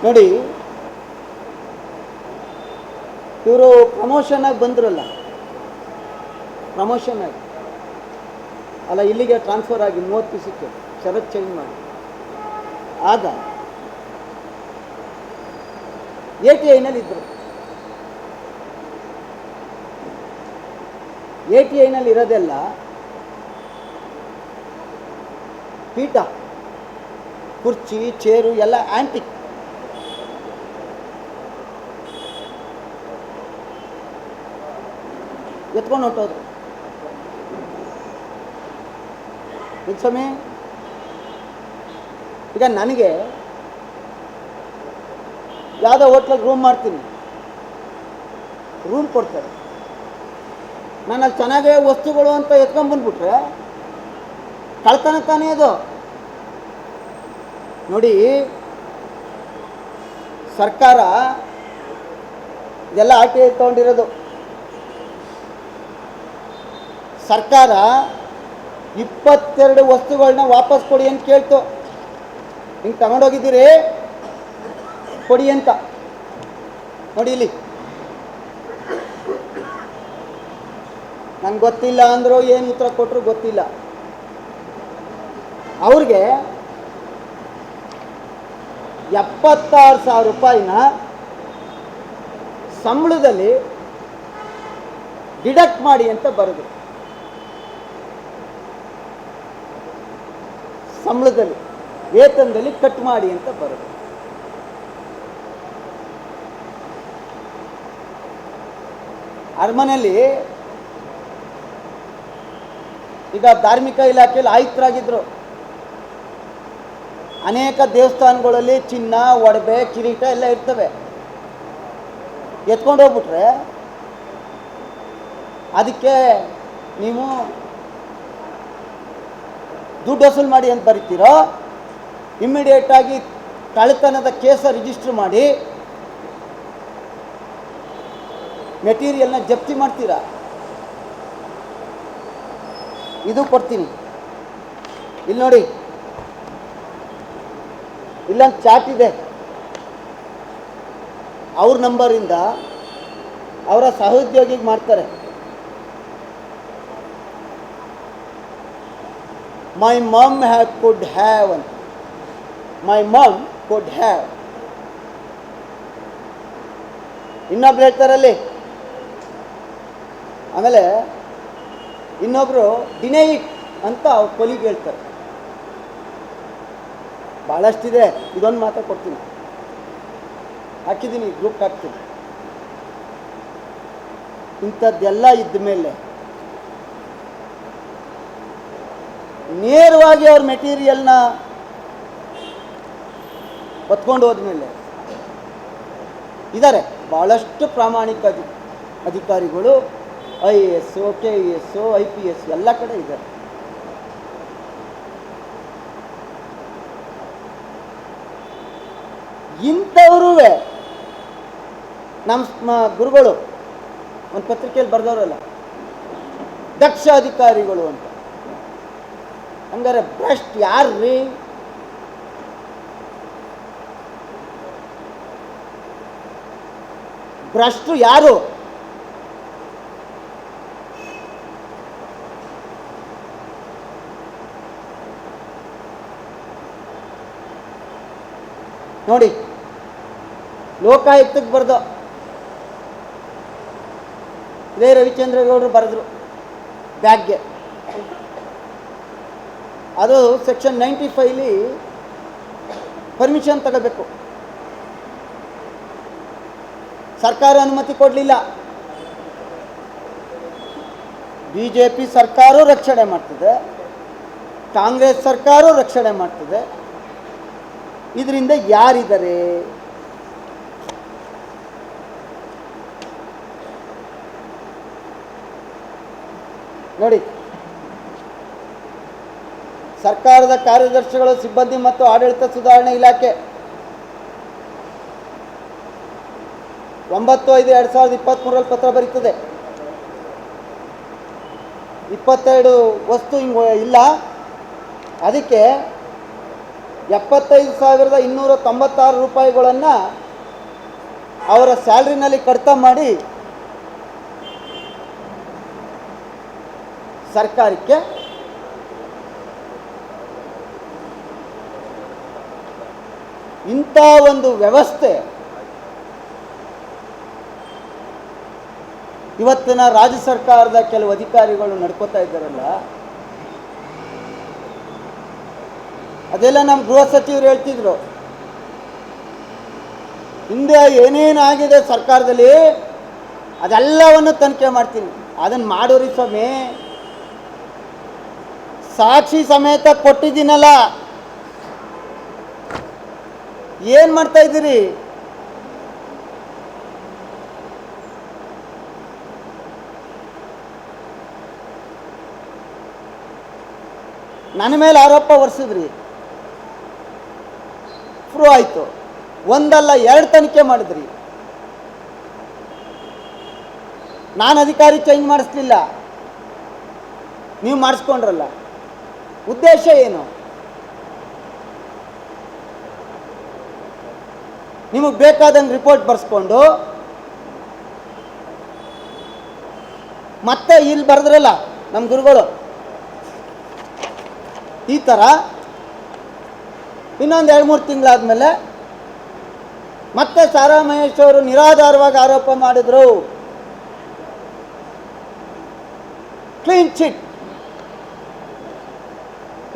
ನೋಡಿ, ಇವರು ಪ್ರಮೋಷನ್ ಆಗಿ ಬಂದ್ರಲ್ಲ, ಪ್ರಮೋಷನ್ ಆಗಿ ಅಲ್ಲ, ಇಲ್ಲಿಗೆ ಟ್ರಾನ್ಸ್ಫರ್ ಆಗಿ 30 ದಿವಸಕ್ಕೆ ಶರತ್ ಚೇಂಜ್ ಮಾಡಿ ಆಗ ATIನಲ್ಲಿ ಇದ್ದರು. ATIನಲ್ಲಿ ಇರೋದೆಲ್ಲ ಪೀಠ, ಕುರ್ಚಿ, ಚೇರು ಎಲ್ಲ ಆಂಟಿಕ್. ಎತ್ಕೊಂಡು ಹೊಟ್ಟೋದ್ರು. ಸ್ವಾಮಿ, ಈಗ ನನಗೆ ಯಾವುದೋ ಹೋಟ್ಲಲ್ಲಿ ರೂಮ್ ಮಾಡ್ತೀನಿ, ರೂಮ್ ಕೊಡ್ತಾರೆ, ನಾನು ಅಲ್ಲಿ ಚೆನ್ನಾಗೇ ವಸ್ತುಗಳು ಅಂತ ಎತ್ಕೊಂಡ್ಬಂದ್ಬಿಟ್ರೆ ಕಳ್ತನ ತಾನೇ ಅದು. ನೋಡಿ, ಸರ್ಕಾರ ಇದೆಲ್ಲ RTI ತೊಗೊಂಡಿರೋದು. ಸರ್ಕಾರ 22 ವಸ್ತುಗಳನ್ನ ವಾಪಸ್ ಕೊಡಿ ಅಂತ ಕೇಳ್ತು. ಹಿಂಗೆ ತಗೊಂಡೋಗಿದ್ದೀರಿ, ಕೊಡಿ ಅಂತ. ನೋಡಿ ಇಲ್ಲಿ, ನಂಗೆ ಗೊತ್ತಿಲ್ಲ ಅಂದರು, ಏನು ಉತ್ತರ ಕೊಟ್ಟರು ಗೊತ್ತಿಲ್ಲ. ಅವ್ರಿಗೆ 76,000 ರೂಪಾಯಿನ ಸಂಬಳದಲ್ಲಿ ಡಿಡಕ್ಟ್ ಮಾಡಿ ಅಂತ ಬರೆದು, ಸಂಬಳದಲ್ಲಿ, ವೇತನದಲ್ಲಿ ಕಟ್ ಮಾಡಿ ಅಂತ ಬರೋದು. ಅರಮನೆಯಲ್ಲಿ ಈಗ ಧಾರ್ಮಿಕ ಇಲಾಖೆಯಲ್ಲಿ ಆಯುಕ್ತರಾಗಿದ್ದರು. ಅನೇಕ ದೇವಸ್ಥಾನಗಳಲ್ಲಿ ಚಿನ್ನ, ಒಡವೆ, ಕಿರೀಟ ಎಲ್ಲ ಇರ್ತವೆ. ಎತ್ಕೊಂಡು ಹೋಗ್ಬಿಟ್ರೆ ಅದಕ್ಕೆ ನೀವು ದುಡ್ಡು ವಸೂಲು ಮಾಡಿ ಅಂತ ಬರೀತೀರೋ, ಇಮ್ಮಿಡಿಯೇಟಾಗಿ ಕಳ್ಳತನದ ಕೇಸ ರಿಜಿಸ್ಟರ್ ಮಾಡಿ ಮೆಟೀರಿಯಲ್ನ ಜಪ್ತಿ ಮಾಡ್ತೀರಾ. ಇದು ಕೊಡ್ತೀನಿ, ಇಲ್ಲಿ ನೋಡಿ, ಇಲ್ಲೊಂದು ಚಾಟ್ ಇದೆ. ಅವ್ರ ನಂಬರಿಂದ ಅವರ ಸಹೋದ್ಯೋಗಿಗೆ ಮಾಡ್ತಾರೆ. My mom could have, my mom could have. ಇನ್ನೊಬ್ರು ಹೇಳ್ತಾರಲ್ಲಿ, ಆಮೇಲೆ ಇನ್ನೊಬ್ರು ಡಿನೈ ಇಟ್ ಅಂತ ಅವ್ರ ಕೊಲಿಗೆ ಹೇಳ್ತಾರೆ. ಭಾಳಷ್ಟಿದೆ, ಇದೊಂದು ಮಾತ್ರ ಕೊಡ್ತೀನಿ, ಹಾಕಿದ್ದೀನಿ, ಗ್ರೂಪ್ ಹಾಕ್ತೀನಿ. ಇಂಥದ್ದೆಲ್ಲ ಇದ್ದ ಮೇಲೆ ನೇರವಾಗಿ ಅವ್ರ ಮೆಟೀರಿಯಲ್ನ ಹೊತ್ಕೊಂಡು ಹೋದ್ಮೇಲೆ ಇದ್ದಾರೆ ಭಾಳಷ್ಟು ಪ್ರಾಮಾಣಿಕ ಅಧಿಕಾರಿಗಳು, IAS, KAS, IPS ಎಲ್ಲ ಕಡೆ ಇದ್ದಾರೆ. ಇಂಥವ್ರೂ ನಮ್ಮ ಗುರುಗಳು ಒಂದು ಪತ್ರಿಕೆಯಲ್ಲಿ ಬರೆದವರಲ್ಲ, ದಕ್ಷ ಅಧಿಕಾರಿಗಳು ಅಂತ. ಹಂಗಾರೆ ಭ್ರಷ್ಟ್ ಯಾರ್ರೀ? ಭ್ರಷ್ಟ್ರು ಯಾರು? ನೋಡಿ, ಲೋಕಾಯುಕ್ತಕ್ಕೆ ಬರೆದು ಇದೇ ರವಿಚಂದ್ರ ಗೌಡರು ಬರೆದ್ರು ಬ್ಯಾಗ್ಗೆ. ಅದು ಸೆಕ್ಷನ್ 95 ಪರ್ಮಿಷನ್ ತಗೋಬೇಕು. ಸರ್ಕಾರ ಅನುಮತಿ ಕೊಡಲಿಲ್ಲ. BJP ಸರ್ಕಾರವೂ ರಕ್ಷಣೆ ಮಾಡ್ತದೆ, ಕಾಂಗ್ರೆಸ್ ಸರ್ಕಾರವೂ ರಕ್ಷಣೆ ಮಾಡ್ತದೆ. ಇದರಿಂದ ಯಾರಿದ್ದಾರೆ? ನೋಡಿ, ಸರ್ಕಾರದ ಕಾರ್ಯದರ್ಶಿಗಳು, ಸಿಬ್ಬಂದಿ ಮತ್ತು ಆಡಳಿತ ಸುಧಾರಣೆ ಇಲಾಖೆ 9/5/2023 ಪತ್ರ ಬರೀತದೆ. 22 ವಸ್ತು ಹಿಂಗೆ ಇಲ್ಲ, ಅದಕ್ಕೆ 75,296 ರೂಪಾಯಿಗಳನ್ನು ಅವರ ಸ್ಯಾಲ್ರಿನಲ್ಲಿ ಕಡಿತ ಮಾಡಿ ಸರ್ಕಾರಕ್ಕೆ ಇಂಥ ಒಂದು ವ್ಯವಸ್ಥೆ ಇವತ್ತಿನ ರಾಜ್ಯ ಸರ್ಕಾರದ ಕೆಲವು ಅಧಿಕಾರಿಗಳು ನಡ್ಕೋತಾ ಇದ್ದಾರಲ್ಲ, ಅದೆಲ್ಲ ನಮ್ಮ ಗೃಹ ಸಚಿವರು ಹೇಳ್ತಿದ್ರು. ಹಿಂದೆ ಏನೇನಾಗಿದೆ ಸರ್ಕಾರದಲ್ಲಿ ಅದೆಲ್ಲವನ್ನು ತನಿಖೆ ಮಾಡ್ತೀನಿ. ಅದನ್ನು ಮಾಡೋರಿ ಸ್ವಾಮಿ, ಸಾಕ್ಷಿ ಸಮೇತ ಕೊಟ್ಟಿದ್ದೀನಲ್ಲ, ಏನು ಮಾಡ್ತಾ ಇದ್ದೀರಿ? ನನ್ನ ಮೇಲೆ ಆರೋಪ ಹೊರಿಸಿದ್ರಿ, ಪ್ರೂವ್ ಆಯಿತು. ಒಂದಲ್ಲ ಎರಡು ತನಿಖೆ ಮಾಡಿದ್ರಿ. ನಾನು ಅಧಿಕಾರಿ ಚೇಂಜ್ ಮಾಡಿಸ್ಲಿಲ್ಲ, ನೀವು ಮಾಡಿಸ್ಕೊಂಡ್ರಲ್ಲ. ಉದ್ದೇಶ ಏನು? ನಿಮಗೆ ಬೇಕಾದಂಗೆ ರಿಪೋರ್ಟ್ ಬರ್ಸ್ಕೊಂಡು ಮತ್ತೆ ಇಲ್ಲಿ ಬರೆದ್ರಲ್ಲ ನಮ್ಮ ಗುರುಗಳು, ಈ ಥರ ಇನ್ನೊಂದು 2-3 ತಿಂಗಳಾದಮೇಲೆ ಮತ್ತೆ ಸಾರಾ ಮಹೇಶ್ ಅವರು ನಿರಾಧಾರವಾಗಿ ಆರೋಪ ಮಾಡಿದ್ರು. Clean chit.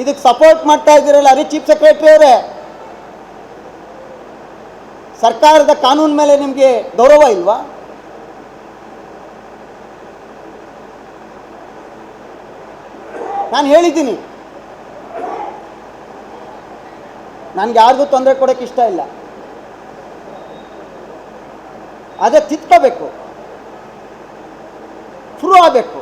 ಇದಕ್ಕೆ ಸಪೋರ್ಟ್ ಮಾಡ್ತಾ ಇದ್ದೀರಲ್ಲ ಅರೆ ಚೀಫ್ ಸೆಕ್ರೆಟರಿ ಅವರೇ, ಸರ್ಕಾರದ ಕಾನೂನು ಮೇಲೆ ನಿಮಗೆ ಗೌರವ ಇಲ್ವಾ? ನಾನು ಹೇಳಿದ್ದೀನಿ, ನನಗೆ ಯಾರಿಗೂ ತೊಂದರೆ ಕೊಡೋಕ್ಕೆ ಇಷ್ಟ ಇಲ್ಲ. ಅದೇ ತಿದ್ಕೋಬೇಕು, ಪ್ರೂವ್ ಆಗಬೇಕು,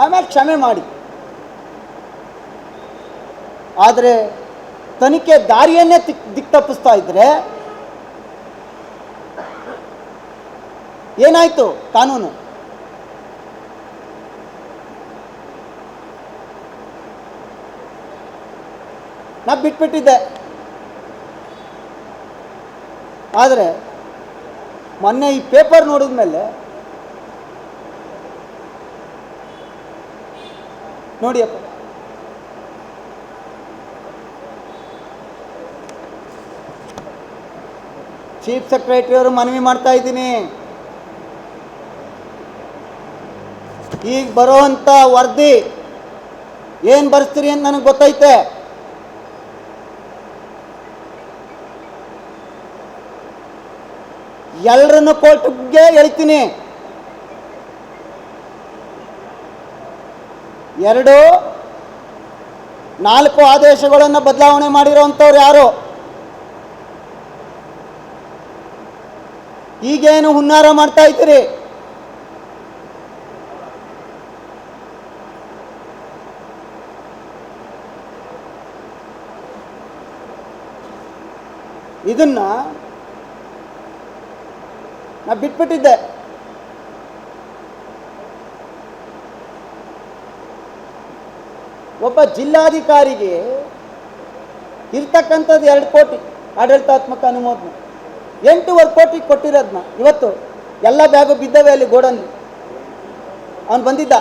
ಆಮೇಲೆ ಕ್ಷಮೆ ಮಾಡಿ. ಆದರೆ ತನಿಖೆ ದಾರಿಯನ್ನೇ ದಿಕ್ತಪ್ಪಿಸ್ತಾ ಇದ್ರೆ ಏನಾಯ್ತು ಕಾನೂನು? ನಾ ಬಿಟ್ಬಿಟ್ಟಿದ್ದೆ. ಆದರೆ ಮೊನ್ನೆ ಈ ಪೇಪರ್ ನೋಡಿದ ಮೇಲೆ ನೋಡಿಯಪ್ಪ, ಚೀಫ್ ಸೆಕ್ರೆಟರಿ ಅವರು ಮನವಿ ಮಾಡ್ತಾ ಇದ್ದೀನಿ, ಈಗ ಬರೋವಂಥ ವರದಿ ಏನು ಬರ್ಸ್ತೀರಿ ಅಂತ ನನಗೆ ಗೊತ್ತೈತೆ. ಎಲ್ಲರನ್ನು ಕೋರ್ಟ್ಗೆ ಹೇಳ್ತೀನಿ. 2-4 ಆದೇಶಗಳನ್ನು ಬದಲಾವಣೆ ಮಾಡಿರೋವಂಥವ್ರು ಯಾರು? ಈಗೇನು ಹುನ್ನಾರ ಮಾಡ್ತಾ ಇದ್ದೀರಿ? ಇದನ್ನ ನಾ ಬಿಟ್ಬಿಟ್ಟಿದ್ದೆ. ಒಬ್ಬ ಜಿಲ್ಲಾಧಿಕಾರಿಗೆ ಇರ್ತಕ್ಕಂಥದ್ದು 2 ಕೋಟಿ ಆಡಳಿತಾತ್ಮಕ ಅನುಮೋದನೆ, 8.25 ಕೋಟಿ ಕೊಟ್ಟಿರೋದನ್ನ ಇವತ್ತು ಎಲ್ಲ ಬ್ಯಾಗು ಬಿದ್ದವೆ ಅಲ್ಲಿ ಗೋಡನ್. ಅವನು ಬಂದಿದ್ದ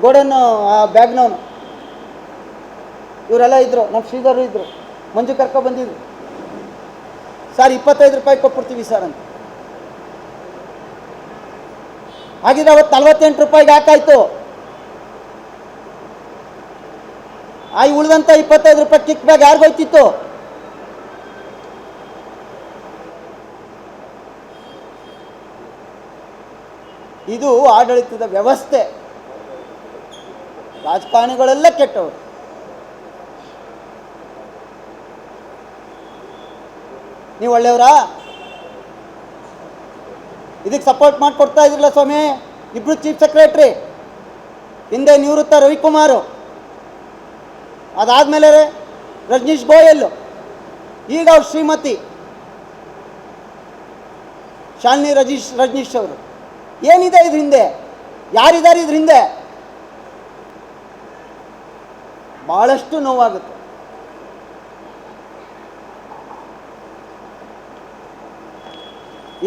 ಗೋಡನ್ನು, ಆ ಬ್ಯಾಗ್ನವನು. ಇವರೆಲ್ಲ ಇದ್ದರು, ನಮ್ಮ ಶ್ರೀಧರು ಇದ್ದರು, ಮಂಜು ಕರ್ಕೊ ಬಂದಿದ್ರು. ಸರ್ 25 ರೂಪಾಯಿ ಕೊಟ್ಬಿಡ್ತೀವಿ ಸರ್ ಅಂತ. ಹಾಗಿದ್ರೆ ಅವತ್ತು 48 ರೂಪಾಯಿಗೆ ಹಾಕಾಯ್ತು. ಆ ಉಳಿದಂಥ 25 ರೂಪಾಯಿ ಕಿಕ್ ಬ್ಯಾಗ್ ಯಾರಿಗೋಯ್ತಿತ್ತು? ಇದು ಆಡಳಿತದ ವ್ಯವಸ್ಥೆ. ರಾಜಕಾರಣಿಗಳೆಲ್ಲ ಕೆಟ್ಟವರು. ನೀವು ಒಳ್ಳೆಯವರಾ? ಇದಕ್ಕೆ ಸಪೋರ್ಟ್ ಮಾಡಿಕೊಡ್ತಾ ಇದ್ರಲ್ಲ ಸ್ವಾಮಿ ಇಬ್ಬರು ಚೀಫ್ ಸೆಕ್ರೆಟ್ರಿ. ಹಿಂದೆ ನಿವೃತ್ತ ರವಿಕುಮಾರು, ಅದಾದಮೇಲೆ ರಜನೀಶ್ ಗೋಯಲ್, ಈಗ ಅವ್ರ ಶ್ರೀಮತಿ ಶಾಲಿನಿ ರಜನೀಶ್ ಅವರು. ಏನಿದೆ ಇದ್ರ ಹಿಂದೆ? ಯಾರಿದ್ದಾರೆ ಇದ್ರ ಹಿಂದೆ? ಭಾಳಷ್ಟು ನೋವಾಗುತ್ತೆ.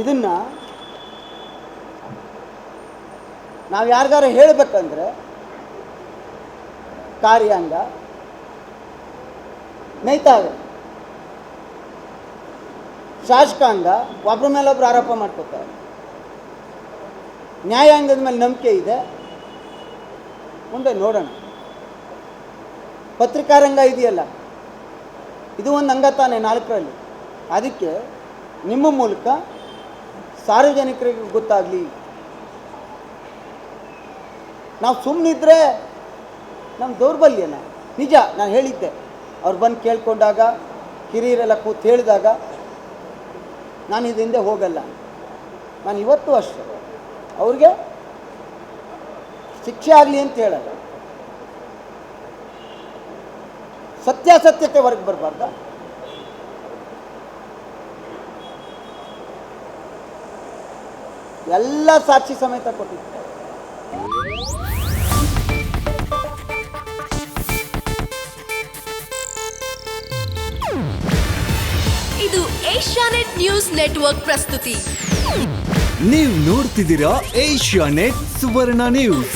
ಇದನ್ನು ನಾವು ಯಾರಿಗಾರ ಹೇಳಬೇಕಂದ್ರೆ ಕಾರ್ಯಾಂಗ ನೈತಾವೆ, ಶಾಸಕಾಂಗ ಒಬ್ಬರ ಮೇಲೊಬ್ರು ಆರೋಪ ಮಾಡ್ಕೋತಾರೆ, ನ್ಯಾಯಾಂಗದ ಮೇಲೆ ನಂಬಿಕೆ ಇದೆ, ಮುಂದೆ ನೋಡೋಣ. ಪತ್ರಿಕಾರಂಗ ಇದೆಯಲ್ಲ, ಇದು ಒಂದು ಅಂಗ ತಾನೆ 4ರಲ್ಲಿ. ಅದಕ್ಕೆ ನಿಮ್ಮ ಮೂಲಕ ಸಾರ್ವಜನಿಕರಿಗೆ ಗೊತ್ತಾಗಲಿ. ನಾವು ಸುಮ್ಮನಿದ್ರೆ ನಮ್ಮ ದೌರ್ಬಲ್ಯನ. ನಿಜ, ನಾನು ಹೇಳಿದ್ದೆ, ಅವ್ರು ಬಂದು ಕೇಳ್ಕೊಂಡಾಗ, ಹಿರಿಯರೆಲ್ಲ ಕೂತು ಹೇಳಿದಾಗ ನಾನು ಹಿಂದೆ ಹೋಗಲ್ಲ. ನಾನು ಇವತ್ತು ಅಷ್ಟೇ ಅವ್ರಿಗೆ ಶಿಕ್ಷೆ ಆಗಲಿ ಅಂತ ಹೇಳಲ್ಲ. ಸತ್ಯಾಸತ್ಯತೆ ಹೊರಗೆ ಬರಬಾರ್ದ? ಎಲ್ಲ ಸಾಕ್ಷಿ ಸಮೇತ ಕೊಟ್ಟಿದ್ದಾರೆ. ಇದು ಏಷ್ಯಾನೆಟ್ ನ್ಯೂಸ್ ನೆಟ್ವರ್ಕ್ ಪ್ರಸ್ತುತಿ. ನೀವು ನೋಡ್ತಿದ್ದೀರಾ ಏಷ್ಯಾನೆಟ್ ಸುವರ್ಣ ನ್ಯೂಸ್.